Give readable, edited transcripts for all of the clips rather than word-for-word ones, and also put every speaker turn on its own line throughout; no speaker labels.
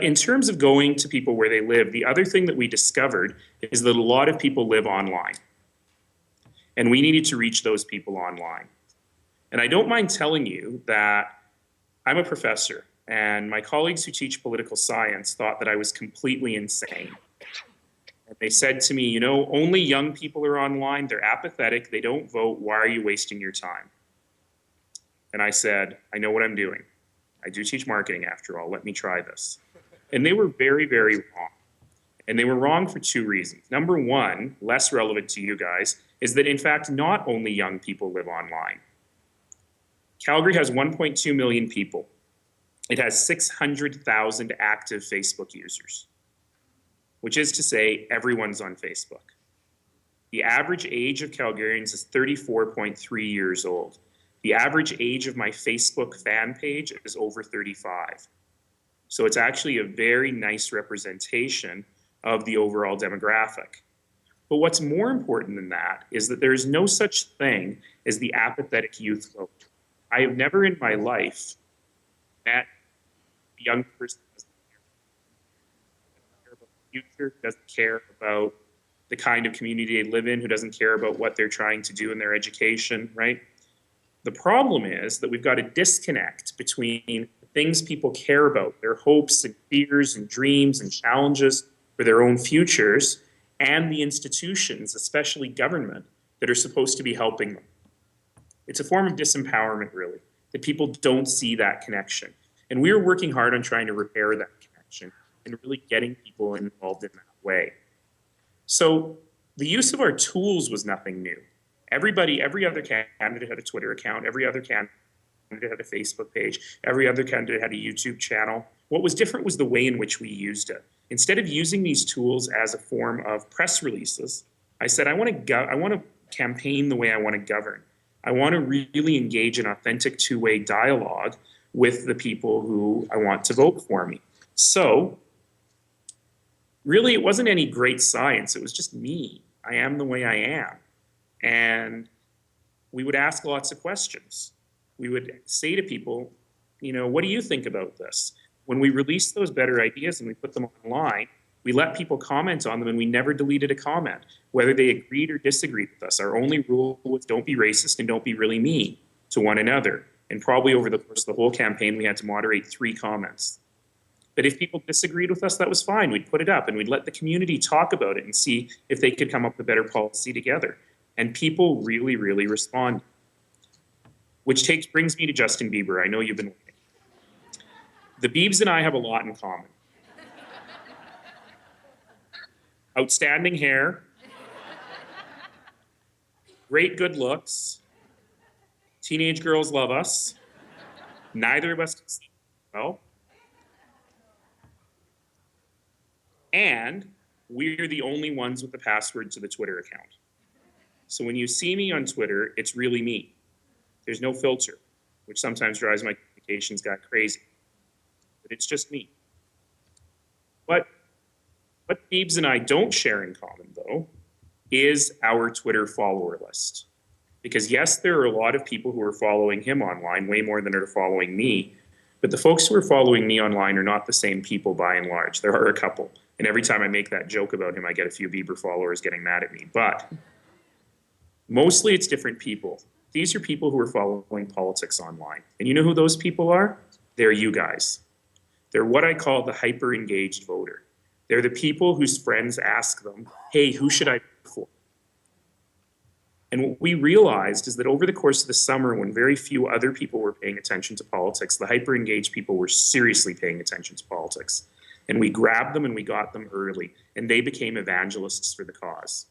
In terms of going to people where they live, the other thing that we discovered is that a lot of people live online. And we needed to reach those people online. And I don't mind telling you that I'm a professor, and my colleagues who teach political science thought that I was completely insane. And they said to me, you know, only young people are online, they're apathetic, they don't vote, why are you wasting your time? And I said, I know what I'm doing. I do teach marketing after all, let me try this. And they were very, very wrong. And they were wrong for two reasons. Number one, less relevant to you guys, is that in fact, not only young people live online. Calgary has 1.2 million people. It has 600,000 active Facebook users, which is to say everyone's on Facebook. The average age of Calgarians is 34.3 years old. The average age of my Facebook fan page is over 35. So it's actually a very nice representation of the overall demographic. But what's more important than that is that there is no such thing as the apathetic youth vote. I have never in my life met a young person who doesn't care about the future, doesn't care about the kind of community they live in, who doesn't care about what they're trying to do in their education, right? The problem is that we've got a disconnect between things people care about, their hopes and fears and dreams and challenges for their own futures, and the institutions, especially government, that are supposed to be helping them. It's a form of disempowerment, really, that people don't see that connection. And we're working hard on trying to repair that connection and really getting people involved in that way. So the use of our tools was nothing new. Every other candidate had a Twitter account, every other candidate had a Facebook page, every other candidate had a YouTube channel. What was different was the way in which we used it. Instead of using these tools as a form of press releases, I said, I want to campaign the way I want to govern. I want to really engage in authentic two-way dialogue with the people who I want to vote for me. So really, it wasn't any great science. It was just me. I am the way I am. And we would ask lots of questions. We would say to people, you know, what do you think about this? When we released those better ideas and we put them online, we let people comment on them and we never deleted a comment, whether they agreed or disagreed with us. Our only rule was don't be racist and don't be really mean to one another. And probably over the course of the whole campaign, we had to moderate 3 comments. But if people disagreed with us, that was fine. We'd put it up and we'd let the community talk about it and see if they could come up with a better policy together. And people really, really respond. Which brings me to Justin Bieber. I know you've been waiting. The Biebs and I have a lot in common. Outstanding hair, great good looks, teenage girls love us, neither of us can sing well, and we're the only ones with the password to the Twitter account. So when you see me on Twitter, it's really me. There's no filter, which sometimes drives my communications guy crazy. But it's just me. But what Biebs and I don't share in common, though, is our Twitter follower list. Because yes, there are a lot of people who are following him online, way more than are following me. But the folks who are following me online are not the same people by and large. There are a couple. And every time I make that joke about him, I get a few Bieber followers getting mad at me. But mostly it's different people. These are people who are following politics online. And you know who those people are? They're you guys. They're what I call the hyper-engaged voter. They're the people whose friends ask them, hey, who should I vote for? And what we realized is that over the course of the summer, when very few other people were paying attention to politics, the hyper-engaged people were seriously paying attention to politics. And we grabbed them and we got them early, and they became evangelists for the cause.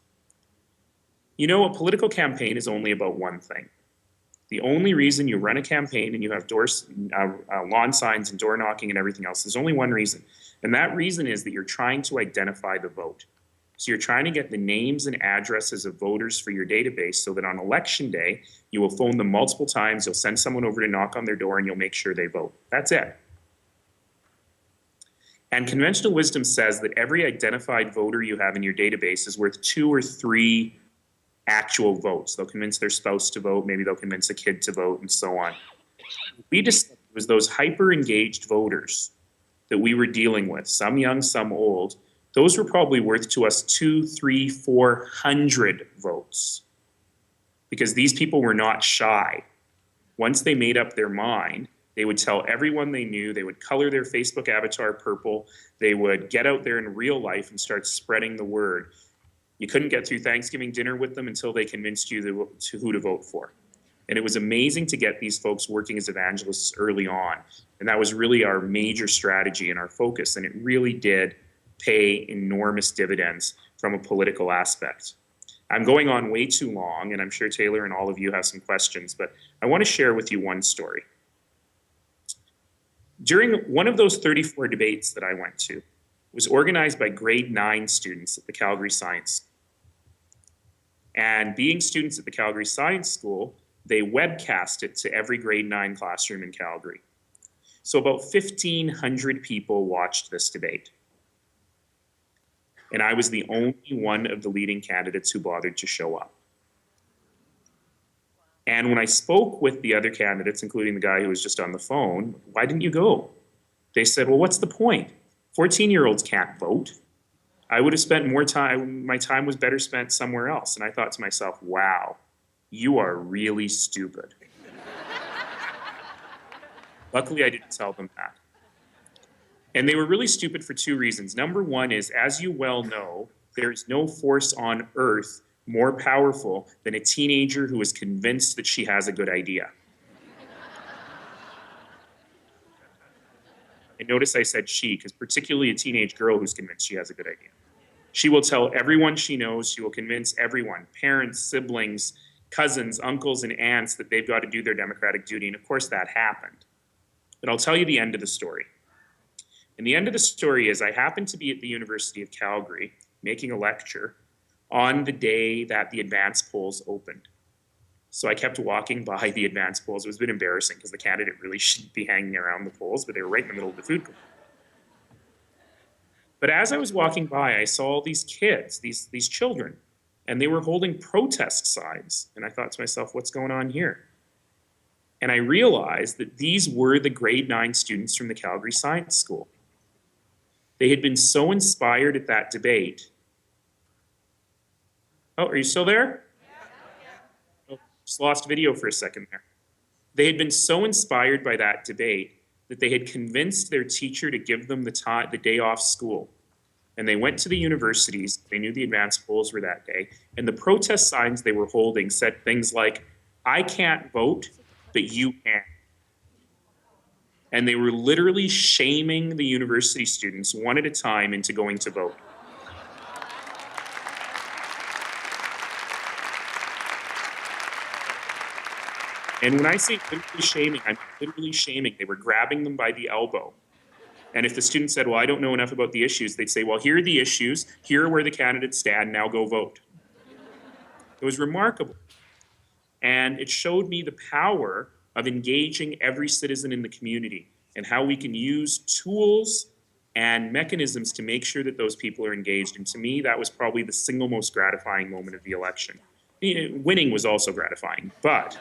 You know, a political campaign is only about one thing. The only reason you run a campaign and you have lawn signs and door knocking and everything else, there's only one reason. And that reason is that you're trying to identify the vote. So you're trying to get the names and addresses of voters for your database so that on election day, you will phone them multiple times, you'll send someone over to knock on their door, and you'll make sure they vote. That's it. And conventional wisdom says that every identified voter you have in your database is worth 2 or 3 actual votes. They'll convince their spouse to vote, maybe they'll convince a kid to vote, and so on. We discovered was those hyper-engaged voters that we were dealing with, some young, some old, those were probably worth to us 200, 300, 400 votes. Because these people were not shy. Once they made up their mind, they would tell everyone they knew, they would color their Facebook avatar purple, they would get out there in real life and start spreading the word. You couldn't get through Thanksgiving dinner with them until they convinced you who to vote for. And it was amazing to get these folks working as evangelists early on. And that was really our major strategy and our focus. And it really did pay enormous dividends from a political aspect. I'm going on way too long, and I'm sure Taylor and all of you have some questions, but I want to share with you one story. During one of those 34 debates that I went to, it was organized by grade 9 students at the Calgary Science. And being students at the Calgary Science School, they webcast it to every grade 9 classroom in Calgary. So about 1,500 people watched this debate. And I was the only one of the leading candidates who bothered to show up. And when I spoke with the other candidates, including the guy who was just on the phone, why didn't you go? They said, well, what's the point? 14-year-olds can't vote. I would have spent more time, my time was better spent somewhere else. And I thought to myself, wow, you are really stupid. Luckily, I didn't tell them that. And they were really stupid for 2 reasons. Number one is, as you well know, there is no force on earth more powerful than a teenager who is convinced that she has a good idea. And notice I said she, because particularly a teenage girl who's convinced she has a good idea. She will tell everyone she knows, she will convince everyone, parents, siblings, cousins, uncles, and aunts that they've got to do their democratic duty. And of course that happened. But I'll tell you the end of the story. And the end of the story is I happened to be at the University of Calgary making a lecture on the day that the advance polls opened. So I kept walking by the advance polls. It was a bit embarrassing because the candidate really shouldn't be hanging around the polls, but they were right in the middle of the food court. But as I was walking by, I saw all these kids, these children, and they were holding protest signs. And I thought to myself, what's going on here? And I realized that these were the grade 9 students from the Calgary Science School. They had been so inspired at that debate. Oh, are you still there? Yeah. Oh, just lost video for a second there. They had been so inspired by that debate that they had convinced their teacher to give them the day off school. And they went to the universities, they knew the advance polls were that day, and the protest signs they were holding said things like, I can't vote, but you can. And they were literally shaming the university students one at a time into going to vote. And when I say literally shaming, I'm literally shaming. They were grabbing them by the elbow. And if the student said, well, I don't know enough about the issues, they'd say, well, here are the issues. Here are where the candidates stand. Now go vote. It was remarkable. And it showed me the power of engaging every citizen in the community and how we can use tools and mechanisms to make sure that those people are engaged. And to me, that was probably the single most gratifying moment of the election. Winning was also gratifying, but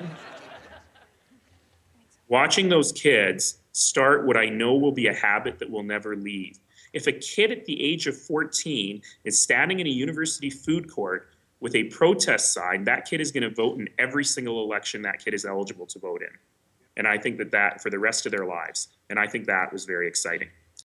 watching those kids start what I know will be a habit that will never leave. If a kid at the age of 14 is standing in a university food court with a protest sign, that kid is going to vote in every single election that kid is eligible to vote in. And I think that for the rest of their lives. And I think that was very exciting.